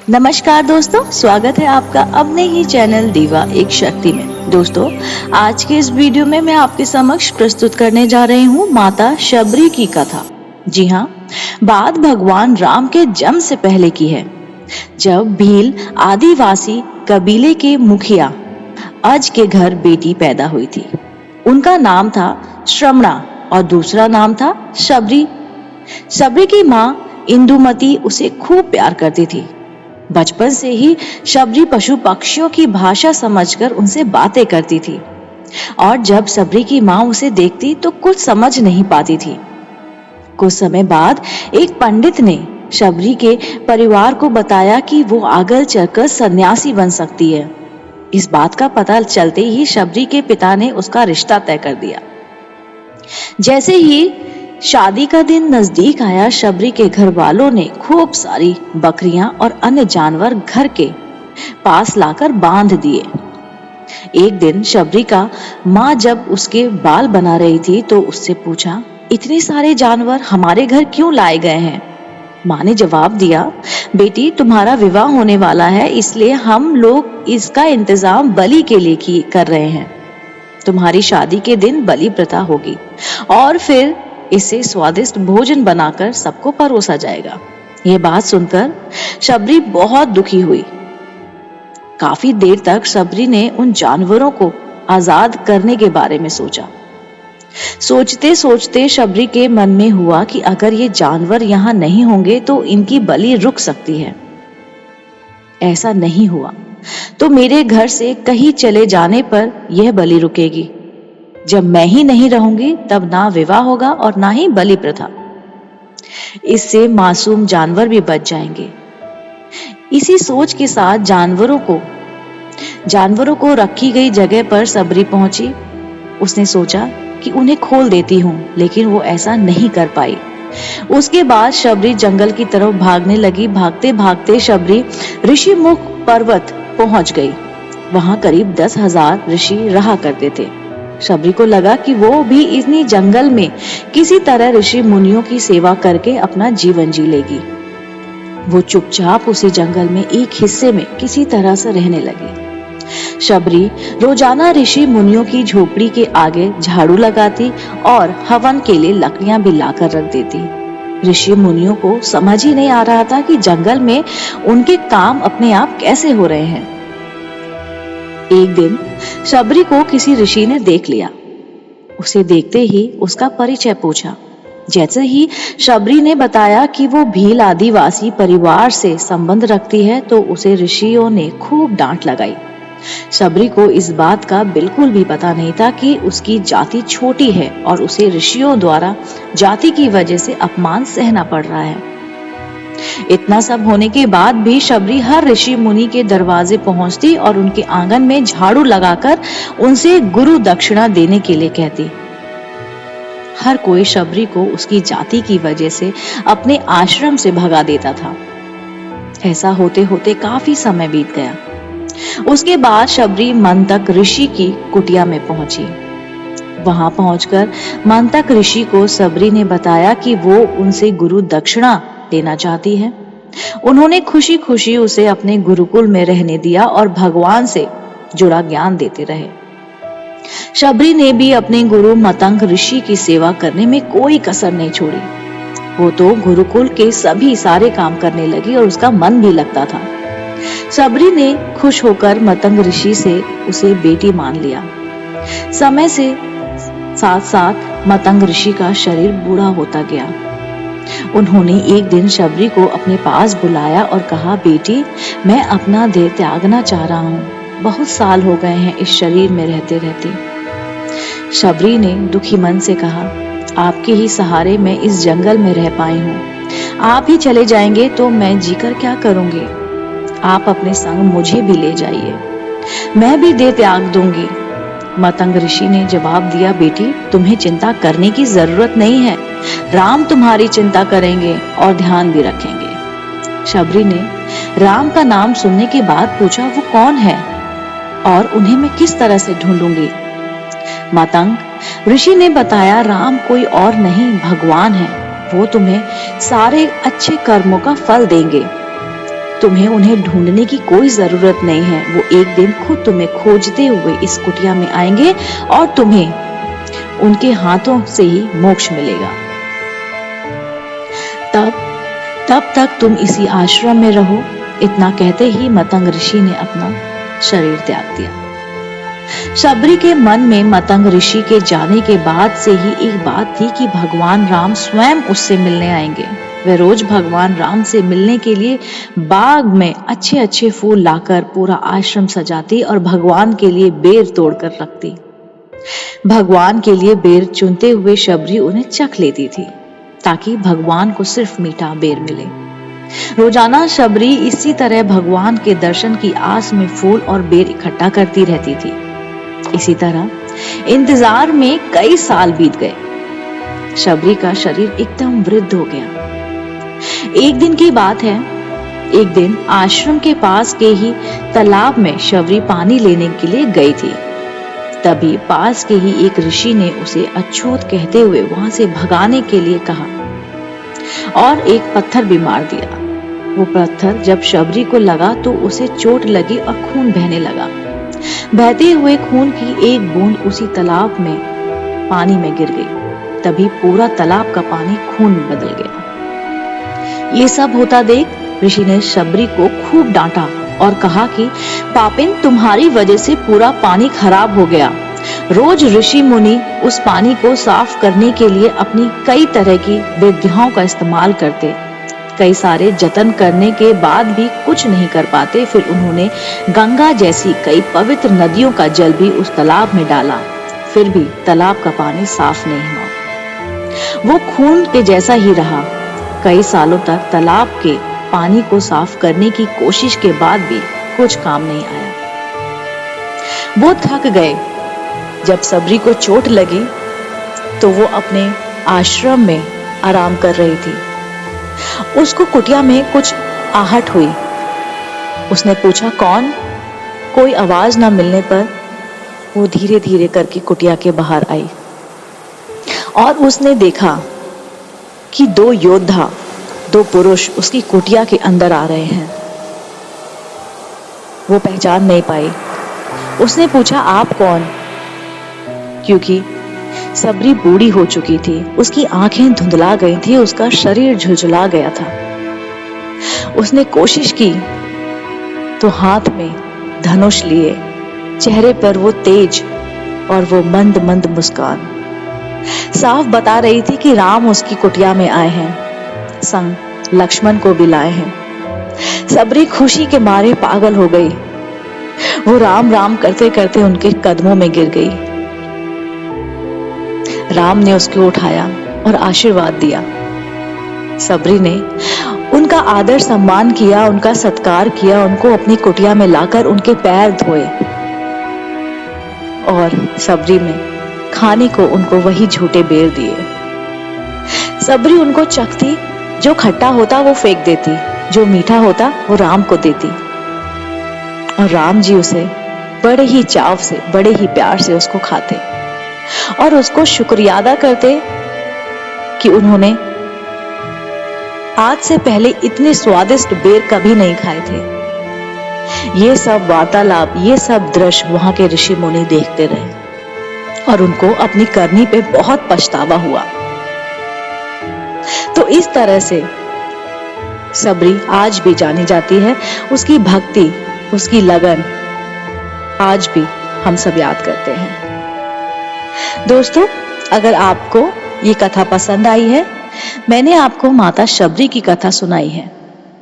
नमस्कार दोस्तों, स्वागत है आपका अपने ही चैनल दीवा एक शक्ति में। दोस्तों, आज के इस वीडियो में मैं आपके समक्ष प्रस्तुत करने जा रही हूँ माता शबरी की कथा। जी हाँ, बात भगवान राम के जन्म से पहले की है, जब भील आदिवासी कबीले के मुखिया अज के घर बेटी पैदा हुई थी। उनका नाम था श्रमणा और दूसरा नाम था शबरी। शबरी की माँ इंदुमती उसे खूब प्यार करती थी। बचपन से ही शबरी पशु पक्षियों की भाषा समझकर उनसे बातें करती थी और जब शबरी की माँ उसे देखती तो कुछ समझ नहीं पाती थी। कुछ समय बाद एक पंडित ने शबरी के परिवार को बताया कि वो आगे चलकर सन्यासी बन सकती है। इस बात का पता चलते ही शबरी के पिता ने उसका रिश्ता तय कर दिया। जैसे ही शादी का दिन नजदीक आया, शबरी के घर वालों ने खूब सारी बकरियां और अन्य जानवर घर के पास लाकर बांध दिए। एक दिन शबरी का माँ जब उसके बाल बना रही थी तो उससे पूछा, इतने सारे जानवर हमारे घर क्यों लाए गए हैं? माँ ने जवाब दिया, बेटी तुम्हारा विवाह होने वाला है, इसलिए हम लोग इसका इंतजाम बलि के लिए कर रहे हैं। तुम्हारी शादी के दिन बलि प्रथा होगी और फिर इसे स्वादिष्ट भोजन बनाकर सबको परोसा जाएगा। यह बात सुनकर शबरी बहुत दुखी हुई। काफी देर तक शबरी ने उन जानवरों को आजाद करने के बारे में सोचा। सोचते सोचते शबरी के मन में हुआ कि अगर ये जानवर यहाँ नहीं होंगे तो इनकी बलि रुक सकती है। ऐसा नहीं हुआ तो मेरे घर से कहीं चले जाने पर यह बलि रुकेगी। जब मैं ही नहीं रहूंगी तब ना विवाह होगा और ना ही बलि प्रथा। इससे मासूम जानवर भी बच जाएंगे। इसी सोच के साथ जानवरों को रखी गई जगह पर शबरी पहुंची। उसने सोचा कि उन्हें खोल देती हूं, लेकिन वो ऐसा नहीं कर पाई। उसके बाद शबरी जंगल की तरफ भागने लगी। भागते भागते शबरी ऋषिमुख पर्वत पहुंच गई। वहां करीब 10,000 ऋषि रहा करते थे। शबरी को लगा कि वो भी इतनी जंगल में किसी तरह ऋषि मुनियों की सेवा करके अपना जीवन जी लेगी। वो चुपचाप उसी जंगल में एक हिस्से में किसी तरह से रहने लगी। शबरी रोजाना ऋषि मुनियों की झोपड़ी के आगे झाड़ू लगाती और हवन के लिए लकड़ियां भी लाकर रख देती। ऋषि मुनियों को समझ ही नहीं आ रहा था कि जंगल में उनके काम अपने आप कैसे हो रहे हैं। एक दिन शबरी को किसी ऋषि ने देख लिया। उसे देखते ही उसका परिचय पूछा। जैसे ही शबरी ने बताया कि वो भील आदिवासी परिवार से संबंध रखती है तो उसे ऋषियों ने खूब डांट लगाई। शबरी को इस बात का बिल्कुल भी पता नहीं था कि उसकी जाति छोटी है और उसे ऋषियों द्वारा जाति की वजह से अपमान सहना पड़ रहा है। इतना सब होने के बाद भी शबरी हर ऋषि मुनि के दरवाजे पहुंचती और उनके आंगन में झाड़ू लगाकर उनसे गुरु दक्षिणा देने के लिए कहती। हर कोई शबरी को उसकी जाति की वजह से अपने आश्रम से भगा देता था। ऐसा होते होते काफी समय बीत गया। उसके बाद शबरी मंतक ऋषि की कुटिया में पहुंची। वहां पहुंचकर मंतक ऋषि को शबरी ने बताया कि वो उनसे गुरु दक्षिणा लेना चाहती है। उन्होंने खुशी खुशी उसे अपने गुरुकुल में रहने दिया और भगवान से जुड़ा ज्ञान देते रहे। शबरी ने भी अपने गुरु मतंग ऋषि की सेवा करने में कोई कसर नहीं छोड़ी। वो तो गुरुकुल के सभी सारे काम करने लगी और उसका मन भी लगता था। शबरी ने खुश होकर मतंग ऋषि से उसे बेटी मान लिया। समय से साथ साथ मतंग ऋषि का शरीर बूढ़ा होता गया। उन्होंने एक दिन शबरी को अपने पास बुलाया और कहा, बेटी, मैं अपना देह त्यागना चाह रहा हूँ। बहुत साल हो गए हैं इस शरीर में रहते रहते। शबरी ने दुखी मन से कहा, आपके ही सहारे मैं इस जंगल में रह पाई हूँ। आप ही चले जाएंगे तो मैं जीकर क्या करूंगी? आप अपने संग मुझे भी ले जाइए, मैं भी देह त्याग दूंगी। मतंग ऋषि ने जवाब दिया, बेटी, तुम्हें चिंता करने की जरूरत नहीं है। राम तुम्हारी चिंता करेंगे और ध्यान भी रखेंगे। शबरी ने राम का नाम सुनने के बाद पूछा, वो कौन है और उन्हें मैं किस तरह से ढूंढूंगी? मतंग ऋषि ने बताया, राम कोई और नहीं, भगवान है। वो तुम्हें सारे अच्छे कर्मों का फल देंगे। तुम्हें उन्हें ढूंढने की कोई जरूरत नहीं है। वो एक दिन खुद तुम्हें खोजते हुए इस कुटिया में आएंगे और तुम्हें उनके हाथों से ही मोक्ष मिलेगा। तब तक तुम इसी आश्रम में रहो। इतना कहते ही मतंग ऋषि ने अपना शरीर त्याग दिया। शबरी के मन में मतंग ऋषि के जाने के बाद से ही एक बात थी कि भगवान राम स्वयं उससे मिलने आएंगे। वे रोज भगवान राम से मिलने के लिए बाग में अच्छे अच्छे फूल लाकर पूरा आश्रम सजाती और भगवान के लिए बेर तोड़कर रखती। भगवान के लिए बेर चुनते हुए शबरी उन्हें चख लेती थी ताकि भगवान को सिर्फ मीठा बेर मिले। रोजाना शबरी इसी तरह भगवान के दर्शन की आस में फूल और बेर इकट्ठा करती रहती थी। इसी तरह इंतजार में कई साल बीत गए। शबरी का शरीर एकदम वृद्ध हो गया। एक दिन की बात है, एक दिन आश्रम के पास के ही तालाब में शबरी पानी लेने के लिए गई थी। तभी पास के ही एक ऋषि ने उसे अछूत कहते हुए वहां से भगाने के लिए कहा और एक पत्थर भी मार दिया। वो पत्थर जब शबरी को लगा तो उसे चोट लगी और खून बहने लगा। बहते हुए खून की एक बूंद उसी तालाब में पानी में गिर गई। तभी पूरा तालाब का पानी खून में बदल गया। ये सब होता देख ऋषि ने शबरी को खूब डांटा और कहा कि पापिन, तुम्हारी वजह से पूरा पानी खराब हो गया। रोज ऋषि मुनि उस पानी को साफ करने के लिए अपनी कई तरह की विधियों का इस्तेमाल करते। कई सारे जतन करने के बाद भी कुछ नहीं कर पाते। फिर उन्होंने गंगा जैसी कई पवित्र नदियों का जल भी उस तालाब में डाला, फिर भी तालाब का पानी साफ नहीं हुआ। वो खून के जैसा ही रहा। कई सालों तक तालाब के पानी को साफ करने की कोशिश के बाद भी कुछ काम नहीं आया। वो थक गए। जब शबरी को चोट लगी तो वो अपने आश्रम में आराम कर रही थी। उसको कुटिया में कुछ आहट हुई। उसने पूछा, कौन? कोई आवाज ना मिलने पर वो धीरे धीरे करके कुटिया के बाहर आई और उसने देखा कि दो योद्धा, दो पुरुष उसकी कुटिया के अंदर आ रहे हैं। वो पहचान नहीं पाई। उसने पूछा, आप कौन? क्योंकि शबरी बूढ़ी हो चुकी थी, उसकी आंखें धुंधला गई थी, उसका शरीर झुलझुला गया था। उसने कोशिश की तो हाथ में धनुष लिए, चेहरे पर वो तेज और वो मंद मंद मुस्कान साफ बता रही थी कि राम उसकी कुटिया में आए हैं, संग लक्ष्मण को भी लाए हैं। शबरी खुशी के मारे पागल हो गई। वो राम राम करते करते उनके कदमों में गिर गई। राम ने उसको उठाया और आशीर्वाद दिया। शबरी ने उनका आदर सम्मान किया, उनका सत्कार किया, उनको अपनी कुटिया में लाकर उनके पैर धोए और शबरी ने खाने को उनको वही झूठे बेर दिए। शबरी उनको चखती, जो खट्टा होता वो फेंक देती, जो मीठा होता वो राम को देती और राम जी उसे बड़े ही चाव से, बड़े ही प्यार से उसको खाते और उसको शुक्रिया अदा करते कि उन्होंने आज से पहले इतने स्वादिष्ट बेर कभी नहीं खाए थे। ये सब वार्तालाप, ये सब दृश्य वहां के ऋषि मुनि देखते रहे और उनको अपनी करनी पे बहुत पछतावा हुआ। तो इस तरह से शबरी आज भी जानी जाती है। उसकी भक्ति, उसकी लगन आज भी हम सब याद करते हैं। दोस्तों, अगर आपको ये कथा पसंद आई है, मैंने आपको माता शबरी की कथा सुनाई है।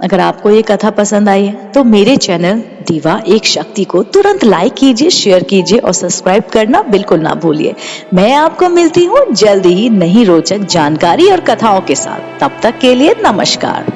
अगर आपको ये कथा पसंद आई है तो मेरे चैनल दीवा एक शक्ति को तुरंत लाइक कीजिए, शेयर कीजिए और सब्सक्राइब करना बिल्कुल ना भूलिए। मैं आपको मिलती हूँ जल्दी ही नई रोचक जानकारी और कथाओं के साथ। तब तक के लिए नमस्कार।